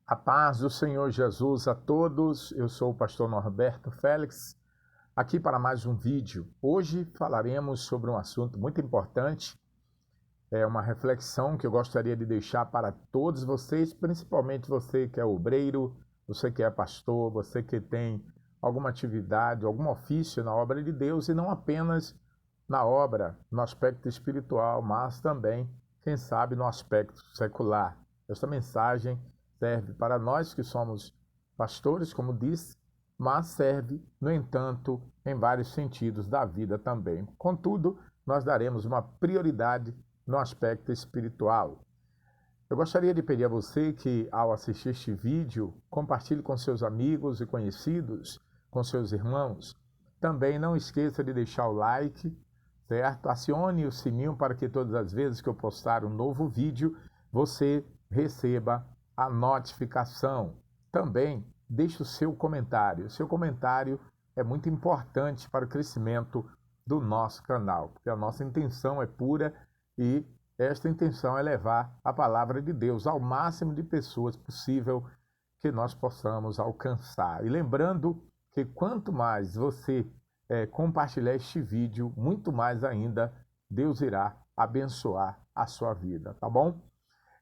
A paz do Senhor Jesus a todos, eu sou o pastor Norberto Félix, aqui para mais um vídeo. Hoje falaremos sobre um assunto muito importante, é uma reflexão que eu gostaria de deixar para todos vocês, principalmente você que é obreiro, você que é pastor, você que tem alguma atividade, algum ofício na obra de Deus e não apenas na obra, no aspecto espiritual, mas também, quem sabe, no aspecto secular. Esta mensagem serve para nós que somos pastores, como disse, mas serve, no entanto, em vários sentidos da vida também. Contudo, nós daremos uma prioridade no aspecto espiritual. Eu gostaria de pedir a você que, ao assistir este vídeo, compartilhe com seus amigos e conhecidos, com seus irmãos. Também não esqueça de deixar o like, certo? Acione o sininho para que todas as vezes que eu postar um novo vídeo, você receba a notificação. Também deixe o seu comentário. O seu comentário é muito importante para o crescimento do nosso canal, porque a nossa intenção é pura e esta intenção é levar a palavra de Deus ao máximo de pessoas possível que nós possamos alcançar. E lembrando que quanto mais você compartilhar este vídeo, muito mais ainda Deus irá abençoar a sua vida, tá bom?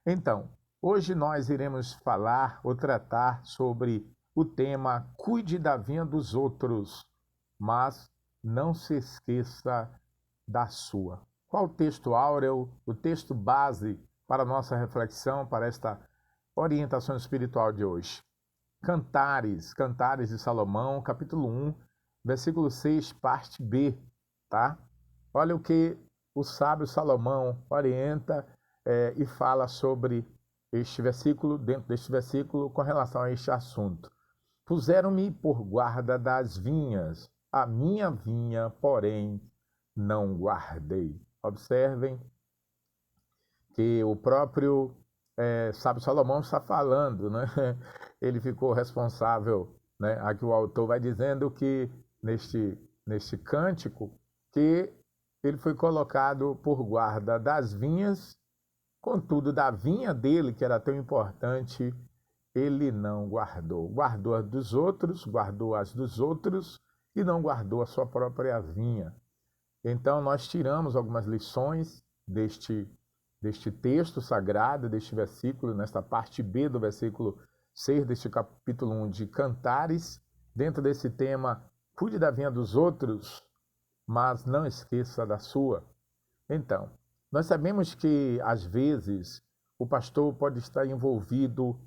Então, hoje nós iremos falar ou tratar sobre o tema Cuide da vinha dos outros, mas não se esqueça da sua. Qual o texto áureo, o texto base para a nossa reflexão, para esta orientação espiritual de hoje? Cantares de Salomão, capítulo 1, versículo 6, parte B, tá? Olha o que o sábio Salomão orienta e fala sobre este versículo, dentro deste versículo, com relação a este assunto. Puseram-me por guarda das vinhas, a minha vinha, porém, não guardei. Observem que o próprio sábio Salomão está falando, né? Ele ficou responsável, né? Aqui o autor vai dizendo que neste cântico, que ele foi colocado por guarda das vinhas. Contudo, da vinha dele, que era tão importante, ele não guardou. Guardou as dos outros, guardou as dos outros e não guardou a sua própria vinha. Então, nós tiramos algumas lições deste texto sagrado, deste versículo, nesta parte B do versículo 6 deste capítulo 1 de Cantares, dentro desse tema, cuide da vinha dos outros, mas não esqueça da sua. Então, nós sabemos que, às vezes, o pastor pode estar envolvido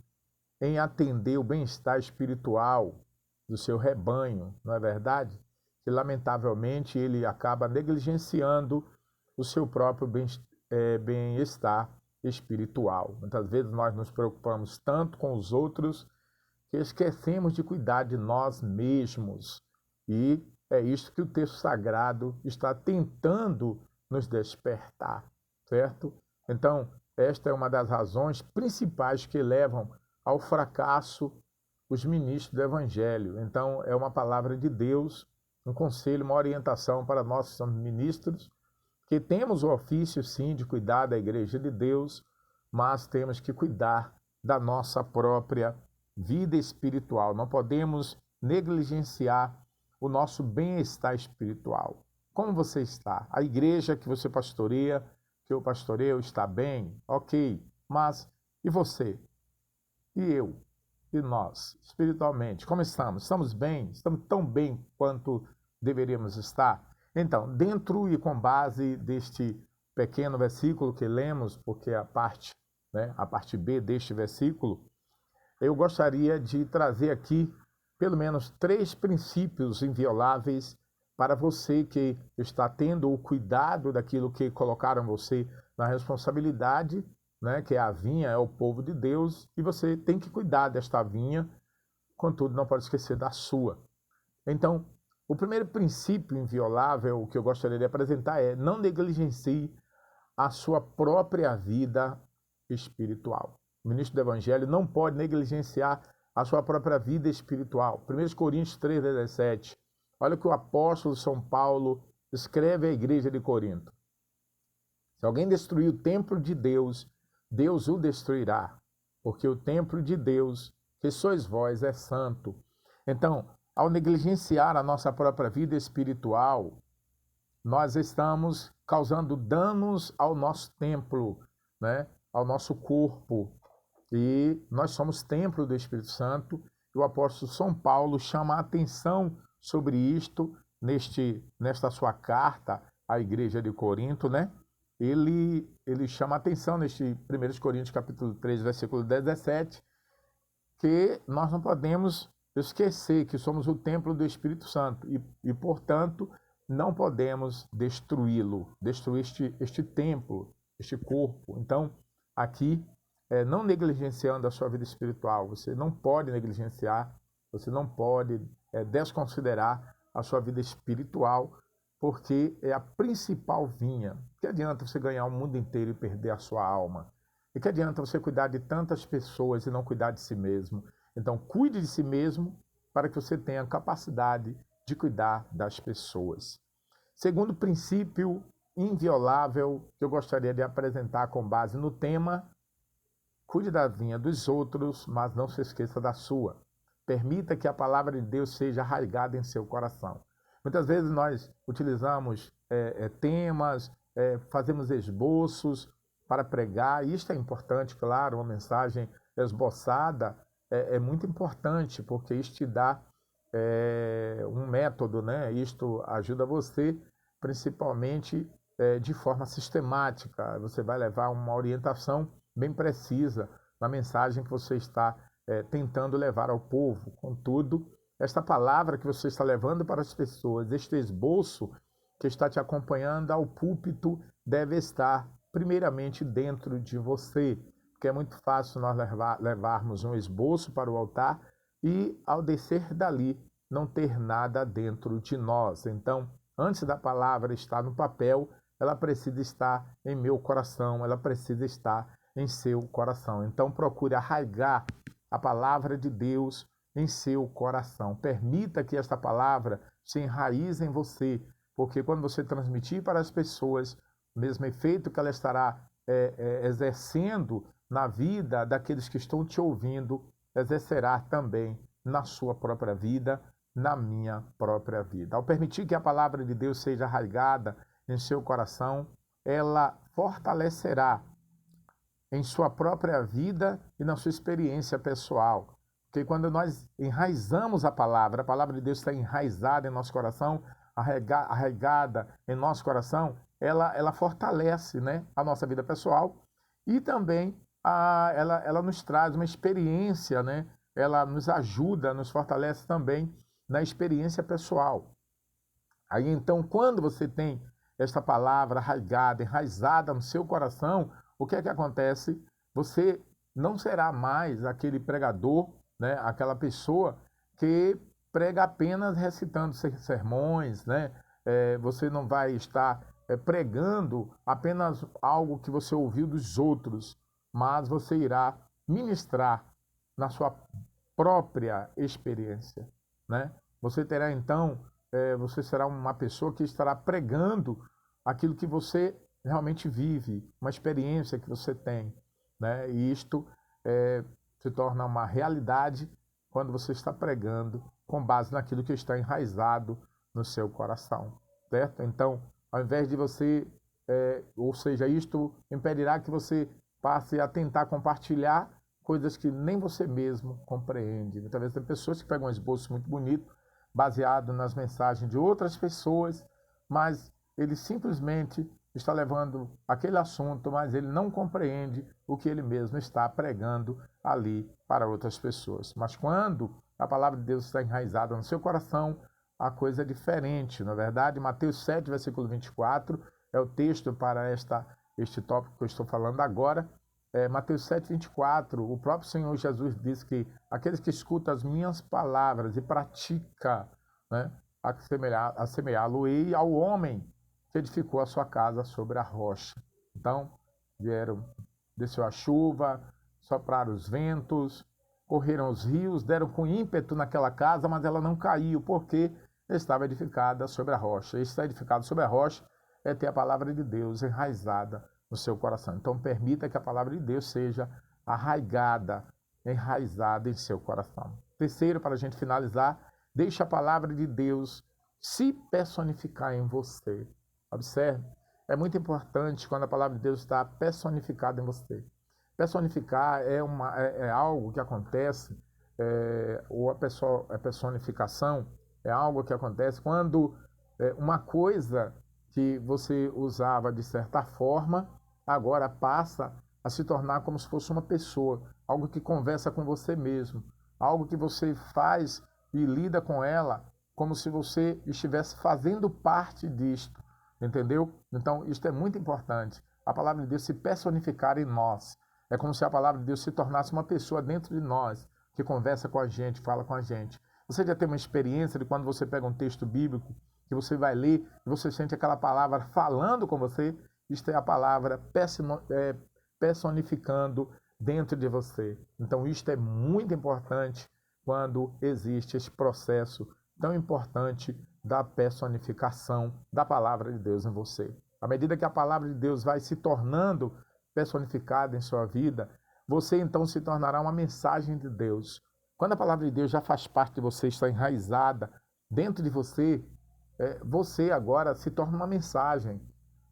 em atender o bem-estar espiritual do seu rebanho, não é verdade? Que, lamentavelmente, ele acaba negligenciando o seu próprio bem-estar espiritual. Muitas vezes nós nos preocupamos tanto com os outros que esquecemos de cuidar de nós mesmos. E é isso que o texto sagrado está tentando nos despertar, certo? Então, esta é uma das razões principais que levam ao fracasso os ministros do Evangelho. Então, é uma palavra de Deus, um conselho, uma orientação para nós que somos ministros, que temos o ofício, sim, de cuidar da igreja de Deus, mas temos que cuidar da nossa própria vida espiritual. Não podemos negligenciar o nosso bem-estar espiritual. Como você está? A igreja que você pastoreia, que eu pastoreio, está bem? Ok. Mas e você? E eu? E nós? Espiritualmente, como estamos? Estamos bem? Estamos tão bem quanto deveríamos estar? Então, dentro e com base deste pequeno versículo que lemos, porque a parte B deste versículo, eu gostaria de trazer aqui pelo menos 3 princípios invioláveis para você que está tendo o cuidado daquilo que colocaram você na responsabilidade, né, que a vinha é o povo de Deus, e você tem que cuidar desta vinha, contudo não pode esquecer da sua. Então, o primeiro princípio inviolável que eu gostaria de apresentar é: não negligencie a sua própria vida espiritual. O ministro do Evangelho não pode negligenciar a sua própria vida espiritual. 1 Coríntios 3,17. Olha o que o apóstolo São Paulo escreve à igreja de Corinto. Se alguém destruir o templo de Deus, Deus o destruirá. porque o templo de Deus, que sois vós, é santo. Então, ao negligenciar a nossa própria vida espiritual, nós estamos causando danos ao nosso templo, né? Ao nosso corpo. E nós somos templo do Espírito Santo. E o apóstolo São Paulo chama a atenção sobre isto nesta sua carta à igreja de Corinto, né? Ele chama a atenção neste 1 Coríntios capítulo 3, versículo 17, que nós não podemos esquecer que somos o templo do Espírito Santo e portanto, não podemos destruí-lo, destruir este templo, este corpo. Então, aqui, não negligenciando a sua vida espiritual, você não pode negligenciar, você não pode desconsiderar a sua vida espiritual, porque é a principal vinha. Que adianta você ganhar o mundo inteiro e perder a sua alma? E que adianta você cuidar de tantas pessoas e não cuidar de si mesmo? Então, cuide de si mesmo para que você tenha capacidade de cuidar das pessoas. Segundo princípio inviolável que eu gostaria de apresentar com base no tema: cuide da vinha dos outros, mas não se esqueça da sua. Permita que a palavra de Deus seja arraigada em seu coração. Muitas vezes nós utilizamos temas, fazemos esboços para pregar, e isto é importante, claro, uma mensagem esboçada é muito importante, porque isto te dá um método, né? Isto ajuda você, principalmente de forma sistemática. Você vai levar uma orientação bem precisa na mensagem que você está tentando levar ao povo. Contudo, esta palavra que você está levando para as pessoas, este esboço que está te acompanhando ao púlpito, deve estar primeiramente dentro de você, porque é muito fácil nós levarmos um esboço para o altar e, ao descer dali, não ter nada dentro de nós. Então, antes da palavra estar no papel, ela precisa estar em meu coração, ela precisa estar em seu coração. Então, procure arraigar a palavra de Deus em seu coração. Permita que esta palavra se enraize em você, porque quando você transmitir para as pessoas, o mesmo efeito que ela estará exercendo na vida daqueles que estão te ouvindo, exercerá também na sua própria vida, na minha própria vida. Ao permitir que a palavra de Deus seja arraigada em seu coração, ela fortalecerá em sua própria vida e na sua experiência pessoal. Porque quando nós enraizamos a palavra de Deus está enraizada em nosso coração, arraigada em nosso coração, ela fortalece, né, a nossa vida pessoal e também ela nos traz uma experiência, né? Ela nos ajuda, nos fortalece também na experiência pessoal. Aí então, quando você tem esta palavra arraigada, enraizada no seu coração, o que é que acontece? Você não será mais aquele pregador, né? Aquela pessoa que prega apenas recitando sermões, né? Você não vai estar pregando apenas algo que você ouviu dos outros, mas você irá ministrar na sua própria experiência, né? Você terá então, você será uma pessoa que estará pregando aquilo que você realmente vive, uma experiência que você tem, né? E isto se torna uma realidade quando você está pregando com base naquilo que está enraizado no seu coração, certo? Então, ao invés de você, ou seja, isto impedirá que você passe a tentar compartilhar coisas que nem você mesmo compreende. Muitas vezes tem pessoas que pegam um esboço muito bonito, baseado nas mensagens de outras pessoas, mas ele simplesmente está levando aquele assunto, mas ele não compreende o que ele mesmo está pregando ali para outras pessoas. Mas quando a palavra de Deus está enraizada no seu coração, a coisa é diferente. Na verdade, Mateus 7, versículo 24, é o texto para este tópico que eu estou falando agora. Mateus 7, 24, o próprio Senhor Jesus diz que aqueles que escutam as minhas palavras e praticam, né, assemelhá-lo-ei ao homem que edificou a sua casa sobre a rocha. Então, desceu a chuva, sopraram os ventos, correram os rios, deram com ímpeto naquela casa, mas ela não caiu, porque estava edificada sobre a rocha. E estar edificado sobre a rocha é ter a palavra de Deus enraizada no seu coração. Então, permita que a palavra de Deus seja arraigada, enraizada em seu coração. Terceiro, para a gente finalizar, deixe a palavra de Deus se personificar em você. Observe, é muito importante quando a palavra de Deus está personificada em você. Personificar é algo que acontece, ou a personificação é algo que acontece quando uma coisa que você usava de certa forma, agora passa a se tornar como se fosse uma pessoa, algo que conversa com você mesmo, algo que você faz e lida com ela como se você estivesse fazendo parte disto, entendeu? Então, isto é muito importante. A palavra de Deus se personificar em nós. É como se a palavra de Deus se tornasse uma pessoa dentro de nós, que conversa com a gente, fala com a gente. Você já tem uma experiência de quando você pega um texto bíblico, que você vai ler, e você sente aquela palavra falando com você? Isto é a palavra personificando dentro de você. Então, isto é muito importante quando existe esse processo tão importante da personificação da palavra de Deus em você. À medida que a palavra de Deus vai se tornando personificada em sua vida, você então se tornará uma mensagem de Deus. Quando a palavra de Deus já faz parte de você, está enraizada dentro de você, você agora se torna uma mensagem.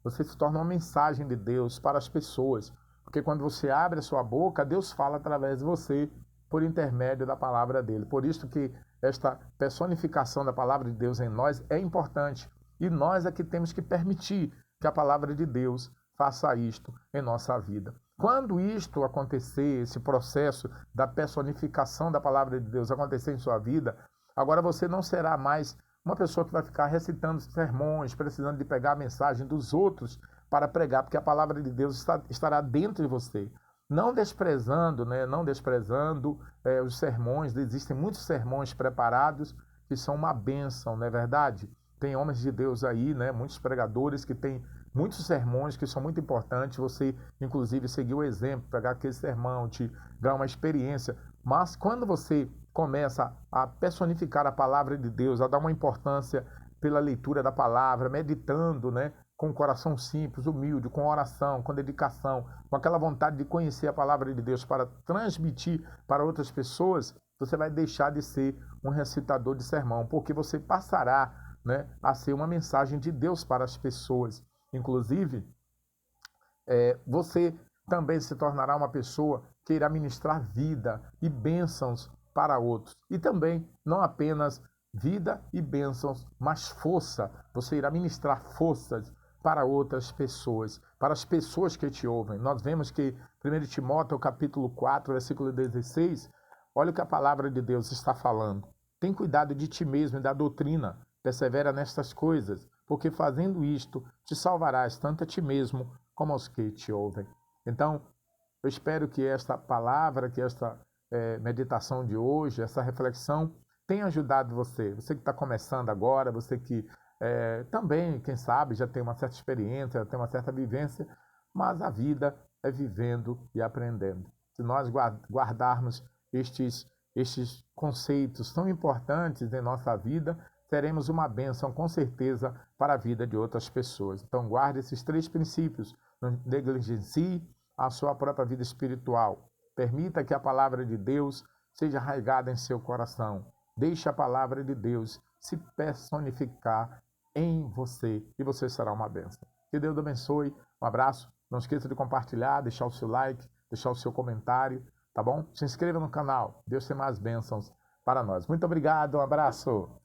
Você se torna uma mensagem de Deus para as pessoas. Porque quando você abre a sua boca, Deus fala através de você por intermédio da palavra dele. Por isso que esta personificação da palavra de Deus em nós é importante. E nós é que temos que permitir que a palavra de Deus faça isto em nossa vida. Quando isto acontecer, esse processo da personificação da palavra de Deus acontecer em sua vida, agora você não será mais uma pessoa que vai ficar recitando sermões, precisando de pegar a mensagem dos outros para pregar, porque a palavra de Deus estará dentro de você. Não desprezando, não desprezando os sermões. Existem muitos sermões preparados que são uma bênção, não é verdade? Tem homens de Deus aí, muitos pregadores que têm muitos sermões que são muito importantes. Você, inclusive, seguir o exemplo, pegar aquele sermão, te dar uma experiência. Mas quando você começa a personificar a palavra de Deus, a dar uma importância pela leitura da palavra, meditando, com um coração simples, humilde, com oração, com dedicação, com aquela vontade de conhecer a palavra de Deus para transmitir para outras pessoas, você vai deixar de ser um recitador de sermão, porque você passará a ser uma mensagem de Deus para as pessoas. Inclusive, você também se tornará uma pessoa que irá ministrar vida e bênçãos para outros. E também, não apenas vida e bênçãos, mas força. Você irá ministrar forças para outras pessoas, para as pessoas que te ouvem. Nós vemos que 1 Timóteo, capítulo 4, versículo 16, olha o que a palavra de Deus está falando. Tem cuidado de ti mesmo e da doutrina, persevera nestas coisas, porque fazendo isto, te salvarás tanto a ti mesmo como aos que te ouvem. Então, eu espero que esta palavra, que esta meditação de hoje, essa reflexão, tenha ajudado você. Você que está começando agora, você que também, quem sabe, já tem uma certa experiência, já tem uma certa vivência, mas a vida é vivendo e aprendendo. Se nós guardarmos estes conceitos tão importantes em nossa vida, teremos uma bênção com certeza para a vida de outras pessoas. Então guarde esses 3 princípios. Não negligencie a sua própria vida espiritual. Permita que a palavra de Deus seja arraigada em seu coração. Deixe a palavra de Deus se personificar em você e você será uma bênção. Que Deus abençoe. Um abraço. Não esqueça de compartilhar, deixar o seu like, deixar o seu comentário, tá bom? Se inscreva no canal. Deus tem mais bênçãos para nós. Muito obrigado. Um abraço.